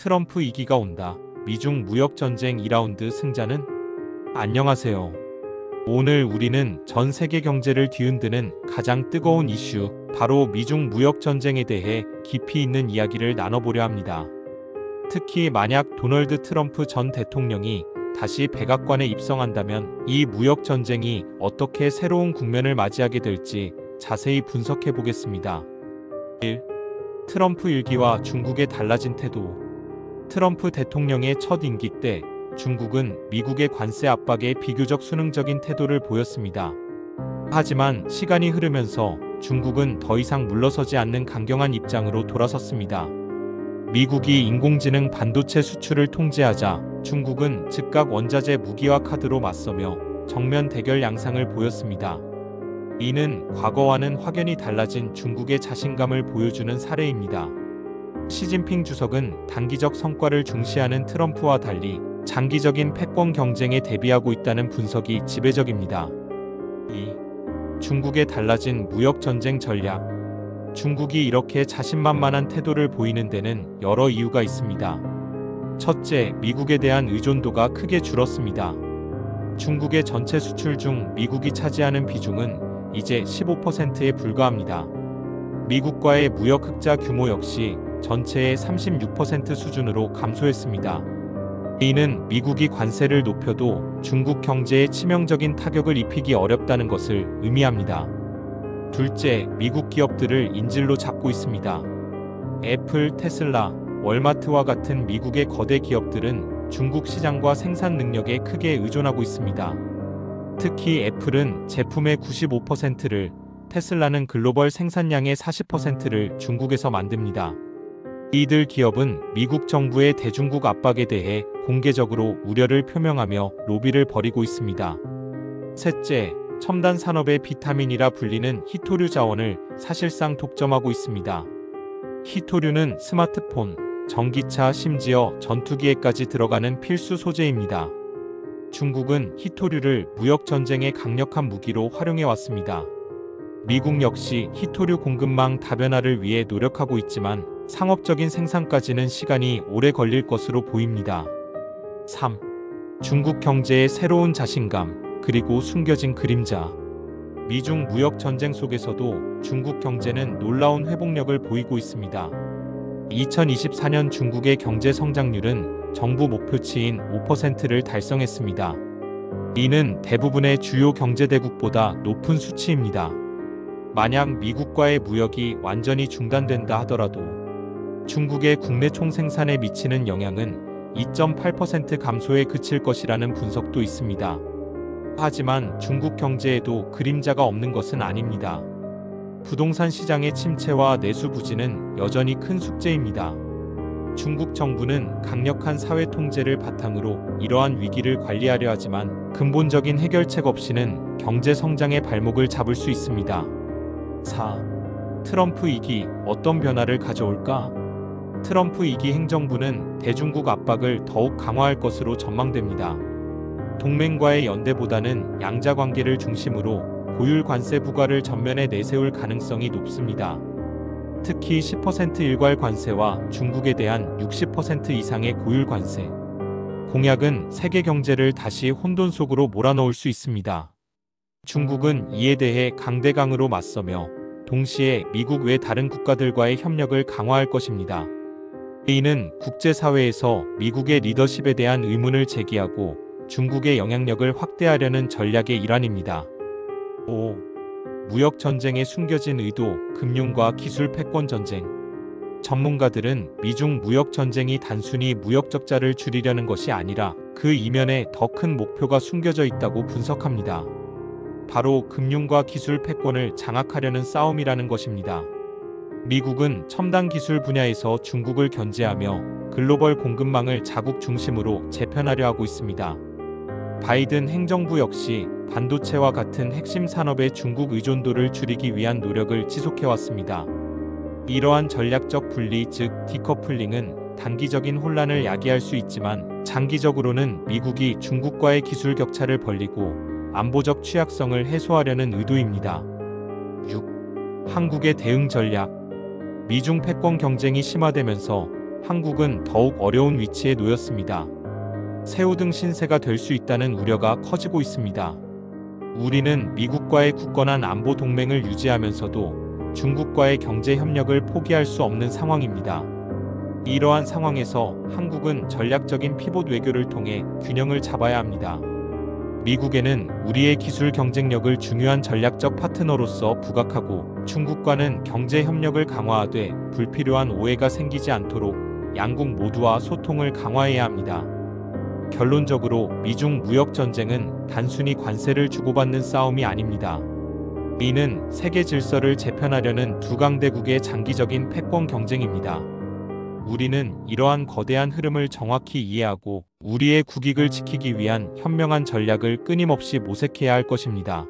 트럼프 2기가 온다. 미중 무역전쟁 2라운드 승자는? 안녕하세요. 오늘 우리는 전 세계 경제를 뒤흔드는 가장 뜨거운 이슈, 바로 미중 무역전쟁에 대해 깊이 있는 이야기를 나눠보려 합니다. 특히 만약 도널드 트럼프 전 대통령이 다시 백악관에 입성한다면 이 무역전쟁이 어떻게 새로운 국면을 맞이하게 될지 자세히 분석해 보겠습니다. 1. 트럼프 1기와 중국의 달라진 태도. 트럼프 대통령의 첫 임기 때 중국은 미국의 관세 압박에 비교적 순응적인 태도를 보였습니다. 하지만 시간이 흐르면서 중국은 더 이상 물러서지 않는 강경한 입장으로 돌아섰습니다. 미국이 인공지능 반도체 수출을 통제하자 중국은 즉각 원자재 무기화 카드로 맞서며 정면 대결 양상을 보였습니다. 이는 과거와는 확연히 달라진 중국의 자신감을 보여주는 사례입니다. 시진핑 주석은 단기적 성과를 중시하는 트럼프와 달리 장기적인 패권 경쟁에 대비하고 있다는 분석이 지배적입니다. 2. 중국의 달라진 무역전쟁 전략. 중국이 이렇게 자신만만한 태도를 보이는 데는 여러 이유가 있습니다. 첫째, 미국에 대한 의존도가 크게 줄었습니다. 중국의 전체 수출 중 미국이 차지하는 비중은 이제 15%에 불과합니다. 미국과의 무역 흑자 규모 역시 전체의 36% 수준으로 감소했습니다. 이는 미국이 관세를 높여도 중국 경제에 치명적인 타격을 입히기 어렵다는 것을 의미합니다. 둘째, 미국 기업들을 인질로 잡고 있습니다. 애플, 테슬라, 월마트와 같은 미국의 거대 기업들은 중국 시장과 생산 능력에 크게 의존하고 있습니다. 특히 애플은 제품의 95%를, 테슬라는 글로벌 생산량의 40%를 중국에서 만듭니다. 이들 기업은 미국 정부의 대중국 압박에 대해 공개적으로 우려를 표명하며 로비를 벌이고 있습니다. 셋째, 첨단 산업의 비타민이라 불리는 희토류 자원을 사실상 독점하고 있습니다. 희토류는 스마트폰, 전기차, 심지어 전투기에까지 들어가는 필수 소재입니다. 중국은 희토류를 무역전쟁의 강력한 무기로 활용해왔습니다. 미국 역시 희토류 공급망 다변화를 위해 노력하고 있지만 상업적인 생산까지는 시간이 오래 걸릴 것으로 보입니다. 3. 중국 경제의 새로운 자신감, 그리고 숨겨진 그림자. 미중 무역 전쟁 속에서도 중국 경제는 놀라운 회복력을 보이고 있습니다. 2024년 중국의 경제 성장률은 정부 목표치인 5%를 달성했습니다. 이는 대부분의 주요 경제대국보다 높은 수치입니다. 만약 미국과의 무역이 완전히 중단된다 하더라도 중국의 국내 총생산에 미치는 영향은 2.8% 감소에 그칠 것이라는 분석도 있습니다. 하지만 중국 경제에도 그림자가 없는 것은 아닙니다. 부동산 시장의 침체와 내수 부진은 여전히 큰 숙제입니다. 중국 정부는 강력한 사회 통제를 바탕으로 이러한 위기를 관리하려 하지만 근본적인 해결책 없이는 경제 성장의 발목을 잡을 수 있습니다. 4. 트럼프 2기 어떤 변화를 가져올까? 트럼프 2기 행정부는 대중국 압박을 더욱 강화할 것으로 전망됩니다. 동맹과의 연대보다는 양자 관계를 중심으로 고율 관세 부과를 전면에 내세울 가능성이 높습니다. 특히 10% 일괄 관세와 중국에 대한 60% 이상의 고율 관세. 공약은 세계 경제를 다시 혼돈 속으로 몰아넣을 수 있습니다. 중국은 이에 대해 강대강으로 맞서며 동시에 미국 외 다른 국가들과의 협력을 강화할 것입니다. 이는 국제사회에서 미국의 리더십에 대한 의문을 제기하고 중국의 영향력을 확대하려는 전략의 일환입니다. 5. 무역 전쟁의 숨겨진 의도, 금융과 기술 패권 전쟁. 전문가들은 미중 무역 전쟁이 단순히 무역 적자를 줄이려는 것이 아니라 그 이면에 더 큰 목표가 숨겨져 있다고 분석합니다. 바로 금융과 기술 패권을 장악하려는 싸움이라는 것입니다. 미국은 첨단 기술 분야에서 중국을 견제하며 글로벌 공급망을 자국 중심으로 재편하려 하고 있습니다. 바이든 행정부 역시 반도체와 같은 핵심 산업의 중국 의존도를 줄이기 위한 노력을 지속해왔습니다. 이러한 전략적 분리, 즉 디커플링은 단기적인 혼란을 야기할 수 있지만 장기적으로는 미국이 중국과의 기술 격차를 벌리고 안보적 취약성을 해소하려는 의도입니다. 6. 한국의 대응 전략. 미중 패권 경쟁이 심화되면서 한국은 더욱 어려운 위치에 놓였습니다. 새우등 신세가 될 수 있다는 우려가 커지고 있습니다. 우리는 미국과의 굳건한 안보 동맹을 유지하면서도 중국과의 경제 협력을 포기할 수 없는 상황입니다. 이러한 상황에서 한국은 전략적인 피봇 외교를 통해 균형을 잡아야 합니다. 미국에는 우리의 기술 경쟁력을 중요한 전략적 파트너로서 부각하고 중국과는 경제 협력을 강화하되 불필요한 오해가 생기지 않도록 양국 모두와 소통을 강화해야 합니다. 결론적으로 미중 무역 전쟁은 단순히 관세를 주고받는 싸움이 아닙니다. 이는 세계 질서를 재편하려는 두 강대국의 장기적인 패권 경쟁입니다. 우리는 이러한 거대한 흐름을 정확히 이해하고 우리의 국익을 지키기 위한 현명한 전략을 끊임없이 모색해야 할 것입니다.